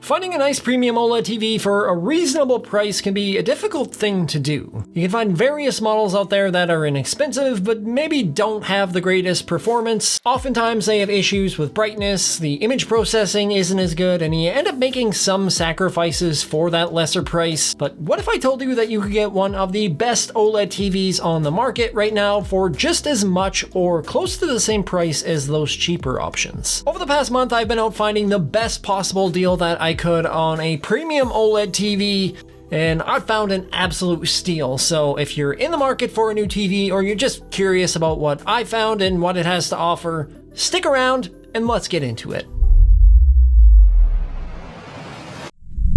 Finding a nice premium OLED TV for a reasonable price can be a difficult thing to do. You can find various models out there that are inexpensive, but maybe don't have the greatest performance. Oftentimes they have issues with brightness, the image processing isn't as good, and you end up making some sacrifices for that lesser price. But what if I told you that you could get one of the best OLED TVs on the market right now for just as much or close to the same price as those cheaper options? Over the past month, I've been out finding the best possible deal that I could on a premium OLED TV, and I found an absolute steal. So if you're in the market for a new TV, or you're just curious about what I found and what it has to offer, stick around and let's get into it.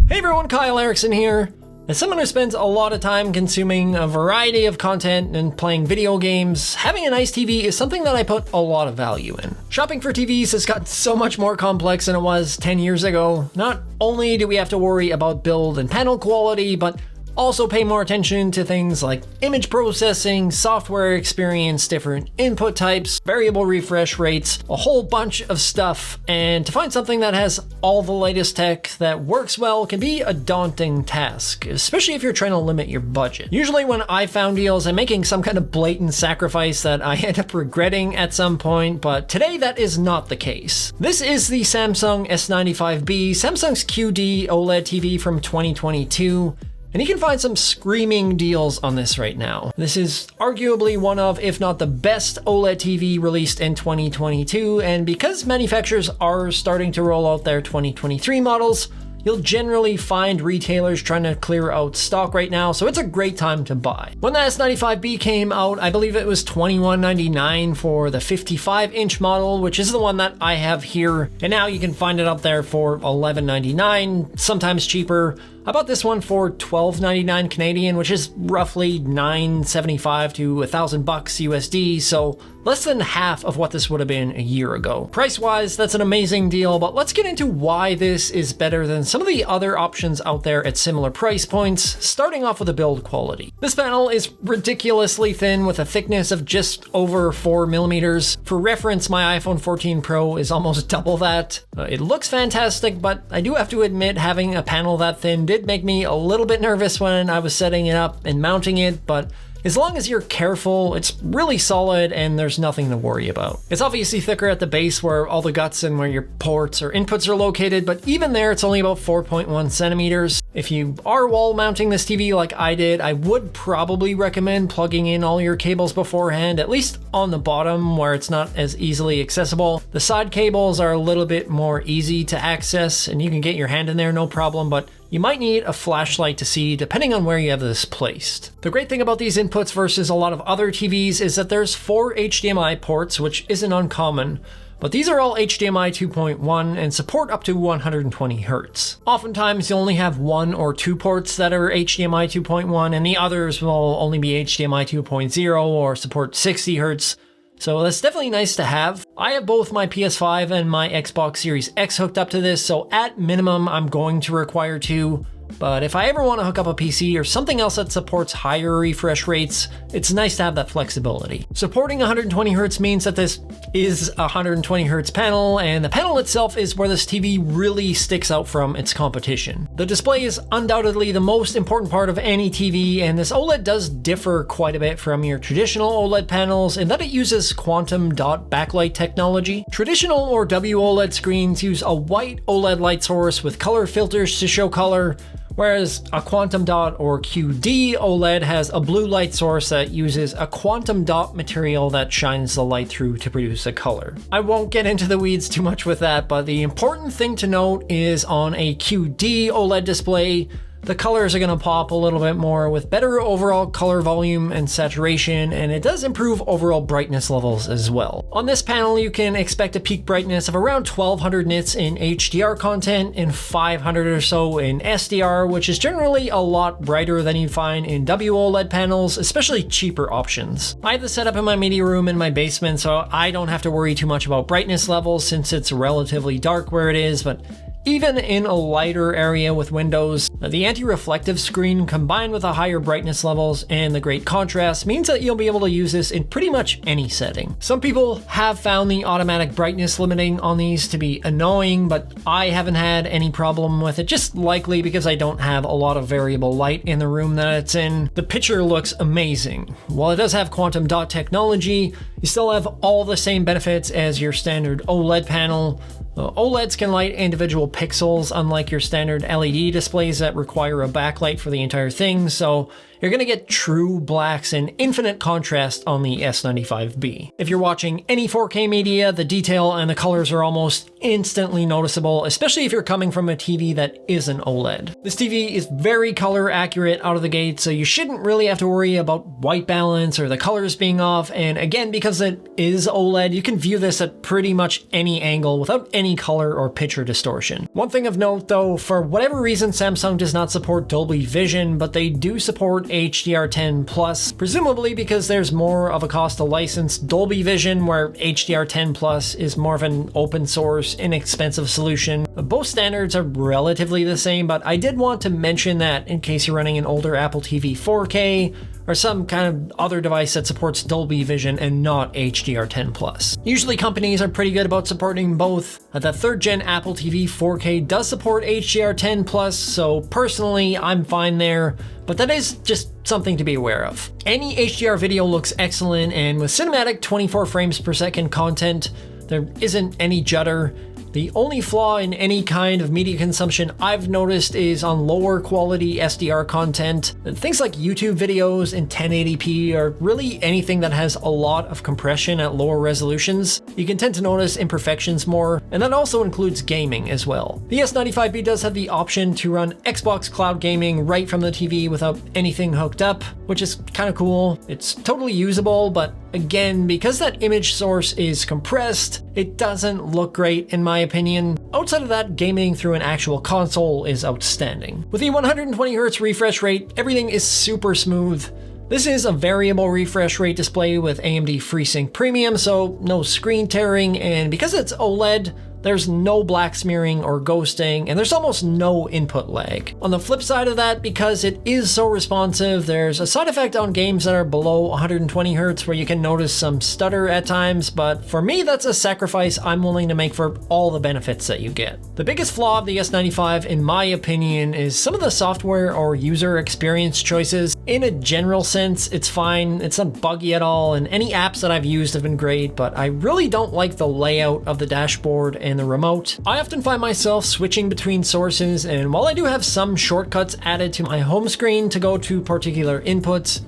Hey everyone, Kyle Erickson here. As someone who spends a lot of time consuming a variety of content and playing video games, having a nice TV is something that I put a lot of value in. Shopping for TVs has gotten so much more complex than it was 10 years ago. Not only do we have to worry about build and panel quality, but also pay more attention to things like image processing, software experience, different input types, variable refresh rates, a whole bunch of stuff. And to find something that has all the latest tech that works well can be a daunting task, especially if you're trying to limit your budget. Usually when I found deals, I'm making some kind of blatant sacrifice that I end up regretting at some point, but today that is not the case. This is the Samsung S95B, Samsung's QD OLED TV from 2022. And you can find some screaming deals on this right now. This is arguably one of, if not the best OLED TV released in 2022, and because manufacturers are starting to roll out their 2023 models, you'll generally find retailers trying to clear out stock right now, so it's a great time to buy. When the S95B came out, I believe it was $21.99 for the 55-inch model, which is the one that I have here, and now you can find it up there for $11.99, sometimes cheaper. I bought this one for $12.99 Canadian, which is roughly $9.75 to $1,000 USD, so less than half of what this would have been a year ago. Price-wise, that's an amazing deal, but let's get into why this is better than some of the other options out there at similar price points, starting off with the build quality. This panel is ridiculously thin with a thickness of just over 4 millimeters. For reference, my iPhone 14 Pro is almost double that. It looks fantastic, but I do have to admit having a panel that thin did make me a little bit nervous when I was setting it up and mounting it, but as long as you're careful, it's really solid and there's nothing to worry about. It's obviously thicker at the base where all the guts and where your ports or inputs are located, but even there it's only about 4.1 centimeters. If you are wall mounting this TV like I did, I would probably recommend plugging in all your cables beforehand, at least on the bottom where it's not as easily accessible. The side cables are a little bit more easy to access and you can get your hand in there no problem, but you might need a flashlight to see depending on where you have this placed. The great thing about these inputs versus a lot of other TVs is that there's 4 HDMI ports, which isn't uncommon, but these are all HDMI 2.1 and support up to 120 Hz. Oftentimes you'll only have 1 or 2 ports that are HDMI 2.1 and the others will only be HDMI 2.0 or support 60 Hz. So that's definitely nice to have. I have both my PS5 and my Xbox Series X hooked up to this, so at minimum I'm going to require 2. But if I ever want to hook up a PC or something else that supports higher refresh rates, it's nice to have that flexibility. Supporting 120 Hz means that this is a 120 Hz panel, and the panel itself is where this TV really sticks out from its competition. The display is undoubtedly the most important part of any TV, and this OLED does differ quite a bit from your traditional OLED panels in that it uses quantum dot backlight technology. Traditional or WOLED screens use a white OLED light source with color filters to show color, whereas a quantum dot or QD OLED has a blue light source that uses a quantum dot material that shines the light through to produce a color. I won't get into the weeds too much with that, but the important thing to note is on a QD OLED display, the colors are going to pop a little bit more with better overall color volume and saturation, and it does improve overall brightness levels as well. On this panel, you can expect a peak brightness of around 1200 nits in HDR content and 500 or so in SDR, which is generally a lot brighter than you find in WOLED panels, especially cheaper options. I have this set up in my media room in my basement, so I don't have to worry too much about brightness levels since it's relatively dark where it is, but even in a lighter area with windows. The anti-reflective screen combined with the higher brightness levels and the great contrast means that you'll be able to use this in pretty much any setting. Some people have found the automatic brightness limiting on these to be annoying, but I haven't had any problem with it, just likely because I don't have a lot of variable light in the room that it's in. The picture looks amazing. While it does have quantum dot technology, you still have all the same benefits as your standard OLED panel. OLEDs can light individual pixels, unlike your standard LED displays that require a backlight for the entire thing, so you're going to get true blacks and infinite contrast on the S95B. If you're watching any 4K media, the detail and the colors are almost instantly noticeable, especially if you're coming from a TV that isn't OLED. This TV is very color accurate out of the gate, so you shouldn't really have to worry about white balance or the colors being off, and again, because it is OLED, you can view this at pretty much any angle without any color or picture distortion. One thing of note though, for whatever reason Samsung does not support Dolby Vision, but they do support HDR10+, presumably because there's more of a cost to license Dolby Vision, where HDR10+ is more of an open source, inexpensive solution. Both standards are relatively the same, but I did want to mention that in case you're running an older Apple TV 4K, or some kind of other device that supports Dolby Vision and not HDR10+. Usually companies are pretty good about supporting both. The 3rd gen Apple TV 4K does support HDR10+, so personally I'm fine there, but that is just something to be aware of. Any HDR video looks excellent, and with cinematic 24 frames per second content, there isn't any judder. The only flaw in any kind of media consumption I've noticed is on lower quality SDR content. Things like YouTube videos in 1080p or really anything that has a lot of compression at lower resolutions. You can tend to notice imperfections more, and that also includes gaming as well. The S95B does have the option to run Xbox Cloud Gaming right from the TV without anything hooked up, which is kind of cool. It's totally usable, but again, because that image source is compressed, it doesn't look great in my opinion. Outside of that, gaming through an actual console is outstanding. With the 120Hz refresh rate, everything is super smooth. This is a variable refresh rate display with AMD FreeSync Premium, so no screen tearing, and because it's OLED, there's no black smearing or ghosting, and there's almost no input lag. On the flip side of that, because it is so responsive, there's a side effect on games that are below 120 Hz where you can notice some stutter at times, but for me that's a sacrifice I'm willing to make for all the benefits that you get. The biggest flaw of the S95, in my opinion, is some of the software or user experience choices. In a general sense, it's fine, it's not buggy at all, and any apps that I've used have been great, but I really don't like the layout of the dashboard and the remote. I often find myself switching between sources, and while I do have some shortcuts added to my home screen to go to particular inputs,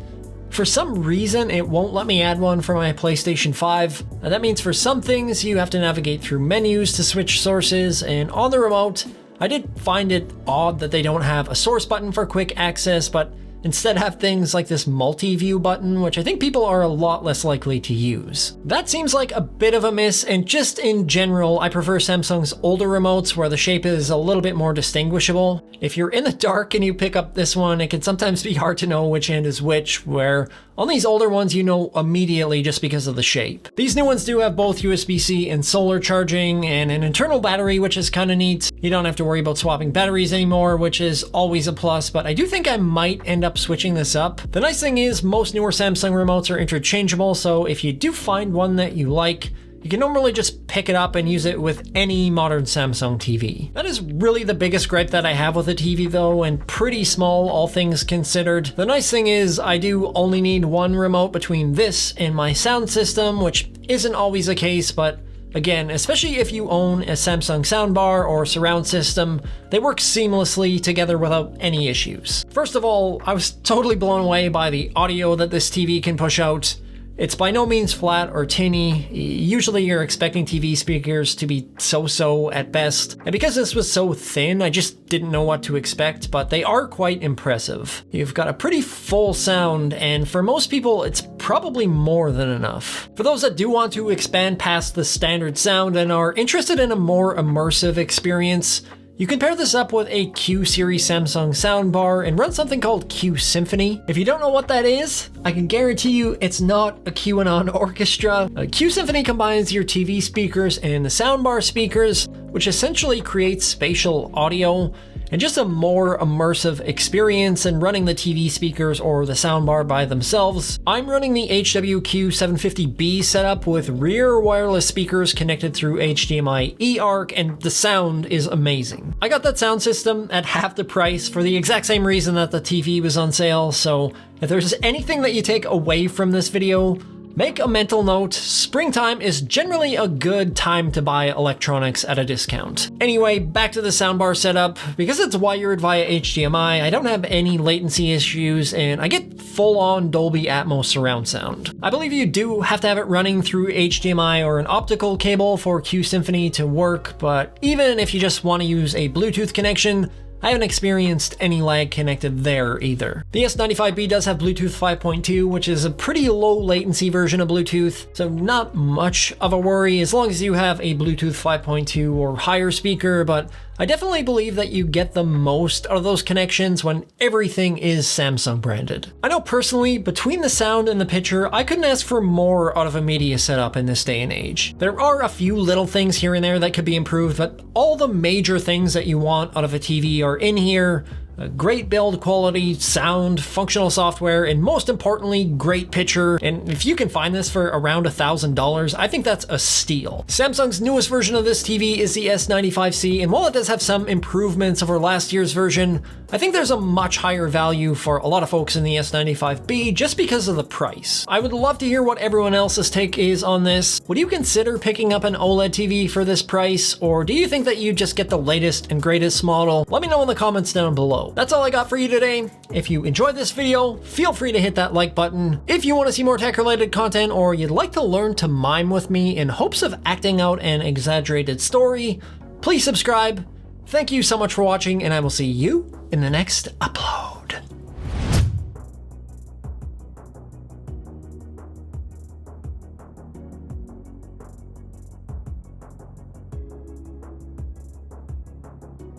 for some reason it won't let me add one for my PlayStation 5. That means for some things you have to navigate through menus to switch sources, and on the remote, I did find it odd that they don't have a source button for quick access, but instead have things like this multi-view button, which I think people are a lot less likely to use. That seems like a bit of a miss, and just in general, I prefer Samsung's older remotes where the shape is a little bit more distinguishable. If you're in the dark and you pick up this one, it can sometimes be hard to know which end is which, where on these older ones you know immediately just because of the shape. These new ones do have both USB-C and solar charging, and an internal battery, which is kind of neat. You don't have to worry about swapping batteries anymore, which is always a plus, but I do think I might end up switching this up. The nice thing is most newer Samsung remotes are interchangeable, so if you do find one that you like, you can normally just pick it up and use it with any modern Samsung TV. That is really the biggest gripe that I have with a TV though, and pretty small all things considered. The nice thing is I do only need one remote between this and my sound system, which isn't always the case, but again, especially if you own a Samsung soundbar or surround system, they work seamlessly together without any issues. First of all, I was totally blown away by the audio that this TV can push out. It's by no means flat or tinny. Usually you're expecting TV speakers to be so-so at best, and because this was so thin, I just didn't know what to expect, but they are quite impressive. You've got a pretty full sound, and for most people it's probably more than enough. For those that do want to expand past the standard sound and are interested in a more immersive experience, You can pair this up with a Q series Samsung soundbar and run something called Q Symphony. If you don't know what that is, I can guarantee you it's not a QAnon orchestra. Q Symphony combines your TV speakers and the soundbar speakers, which essentially creates spatial audio and just a more immersive experience than running the TV speakers or the soundbar by themselves. I'm running the HWQ750B setup with rear wireless speakers connected through HDMI eARC, and the sound is amazing. I got that sound system at half the price for the exact same reason that the TV was on sale, so if there's anything that you take away from this video, make a mental note, springtime is generally a good time to buy electronics at a discount. Anyway, back to the soundbar setup. Because it's wired via HDMI, I don't have any latency issues, and I get full-on Dolby Atmos surround sound. I believe you do have to have it running through HDMI or an optical cable for Q Symphony to work, but even if you just want to use a Bluetooth connection, I haven't experienced any lag connected there either. The S95B does have Bluetooth 5.2, which is a pretty low latency version of Bluetooth, so not much of a worry as long as you have a Bluetooth 5.2 or higher speaker, but I definitely believe that you get the most out of those connections when everything is Samsung branded. I know personally, between the sound and the picture, I couldn't ask for more out of a media setup in this day and age. There are a few little things here and there that could be improved, but all the major things that you want out of a TV are in here. A great build quality, sound, functional software, and most importantly, great picture. And if you can find this for around $1,000, I think that's a steal. Samsung's newest version of this TV is the S95C, and while it does have some improvements over last year's version, I think there's a much higher value for a lot of folks in the S95B just because of the price. I would love to hear what everyone else's take is on this. Would you consider picking up an OLED TV for this price, or do you think that you just get the latest and greatest model? Let me know in the comments down below. That's all I got for you today. If you enjoyed this video, feel free to hit that like button. If you want to see more tech-related content, or you'd like to learn to mime with me in hopes of acting out an exaggerated story, please subscribe. Thank you so much for watching, and I will see you in the next upload.